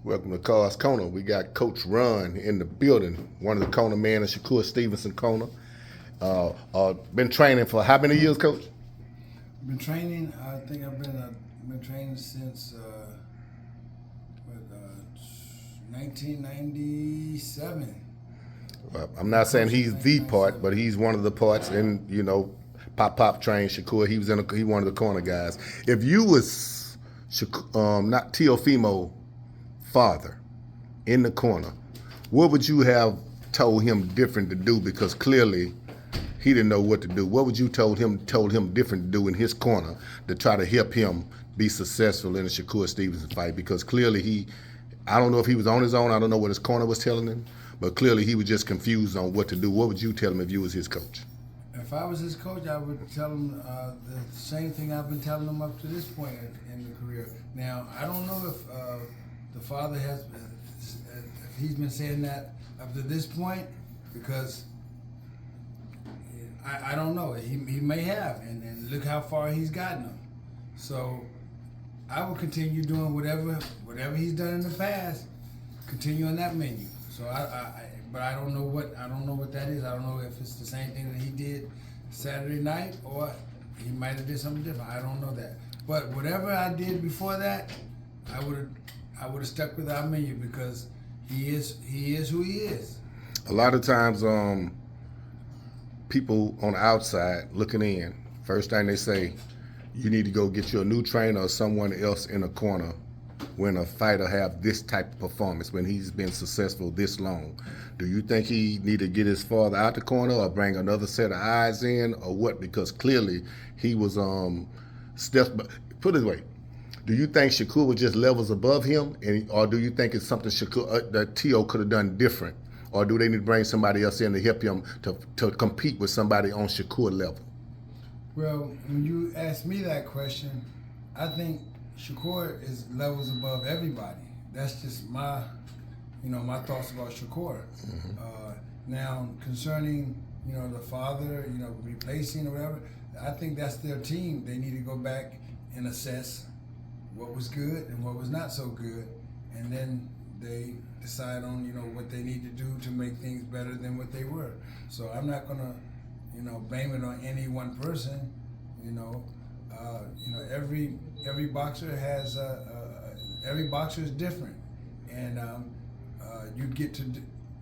Welcome to Cars Corner. We got Coach Ron in the building, one of the corner men of Shakur Stevenson Corner. Been training for how many years, Coach? Been training. I think I've been training since 1997. I'm not saying he's the part, but he's one of the parts. And Pop trained Shakur. He one of the corner guys. If you was not Teofimo father in the corner, what would you have told him different to do? Because clearly he didn't know what to do. What would you told him different to do in his corner to try to help him be successful in the Shakur Stevenson fight? Because clearly I don't know if he was on his own. I don't know what his corner was telling him, but clearly he was just confused on what to do. What would you tell him if you was his coach? If I was his coach, I would tell him the same thing I've been telling him up to this point in the career. Now, I don't know if the father if he's been saying that up to this point, because I don't know. He may have, and look how far he's gotten him. So I will continue doing whatever he's done in the past. Continue on that menu. So but I don't know what that is. I don't know if it's the same thing that he did Saturday night, or he might have did something different. I don't know that. But whatever I did before that, I would have stuck with our menu, because he is who he is. A lot of times, people on the outside looking in, first thing they say, you need to go get you a new trainer or someone else in a corner when a fighter have this type of performance, when he's been successful this long. Do you think he need to get his father out the corner or bring another set of eyes in, or what? Because clearly he was put it this way, do you think Shakur was just levels above him, or do you think it's something Shakur that T.O. could have done different? Or do they need to bring somebody else in to help him to compete with somebody on Shakur level? Well, when you ask me that question, I think Shakur is levels above everybody. That's just my thoughts about Shakur. Mm-hmm. Now, concerning, the father, replacing or whatever, I think that's their team. They need to go back and assess what was good and what was not so good, and then they decide on, what they need to do to make things better than what they were. So I'm not gonna, blame it on any one person. Every boxer has every boxer is different, and you get to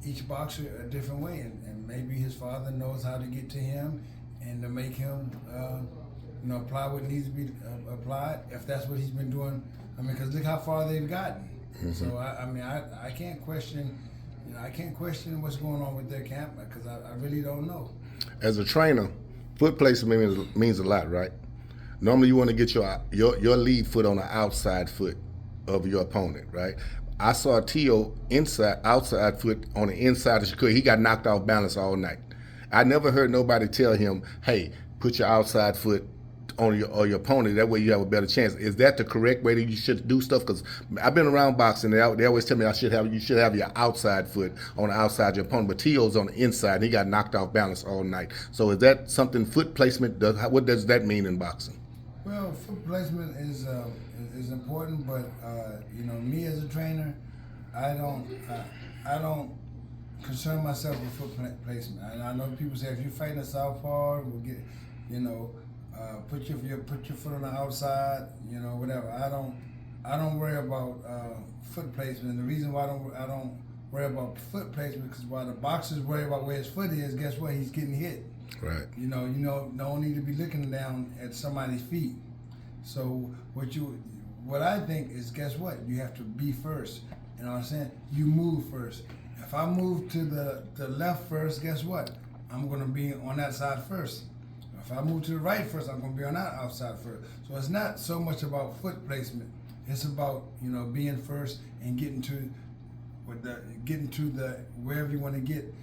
each boxer a different way, and maybe his father knows how to get to him and to make him apply what needs to be applied, if that's what he's been doing. Because look how far they've gotten. Mm-hmm. So I can't question. I can't question what's going on with their camp, because I really don't know. As a trainer, foot placement means a lot, right? Normally you want to get your lead foot on the outside foot of your opponent, right? I saw T.O. outside foot on the inside of Shakur. He got knocked off balance all night. I never heard nobody tell him, hey, put your outside foot on your opponent. That way you have a better chance. Is that the correct way that you should do stuff? Because I've been around boxing. They always tell me you should have your outside foot on the outside of your opponent. But T.O.'s on the inside, and he got knocked off balance all night. So is that something, foot placement? What does that mean in boxing? Well, foot placement is important, but me as a trainer, I don't concern myself with foot placement. And I know people say if you're fighting a southpaw, we'll get, put your foot on the outside, whatever. I don't worry about foot placement. And the reason why I don't worry about foot placement, because while the boxers worry about where his foot is, guess what? He's getting hit. Right. Don't need to be looking down at somebody's feet. So what I think is, guess what? You have to be first. You know what I'm saying? You move first. If I move to the left first, guess what? I'm gonna be on that side first. If I move to the right first, I'm gonna be on that outside first. So it's not so much about foot placement. It's about being first and getting to the wherever you want to get,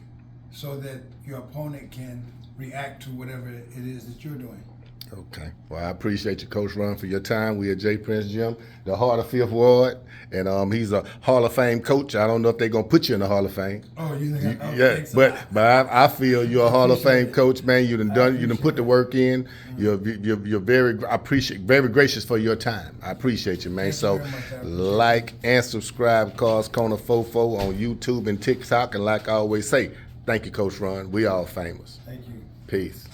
so that your opponent can react to whatever it is that you're doing. Okay. Well, I appreciate you, Coach Ron, for your time. We at J. Prince Gym, the Heart of Fifth Ward, and he's a Hall of Fame coach. I don't know if they're gonna put you in the Hall of Fame. Oh, you think? Oh, Yeah, thanks a but lot. I feel you're a Hall of appreciate Fame it. coach, man. You I done put appreciate the it. work in. You're very gracious for your time. I appreciate you, man. Thank you So very much. I appreciate like and subscribe, Cause Corner Fofo on YouTube and TikTok, and like I always say, thank you, Coach Ron. We all famous. Thank you. Peace.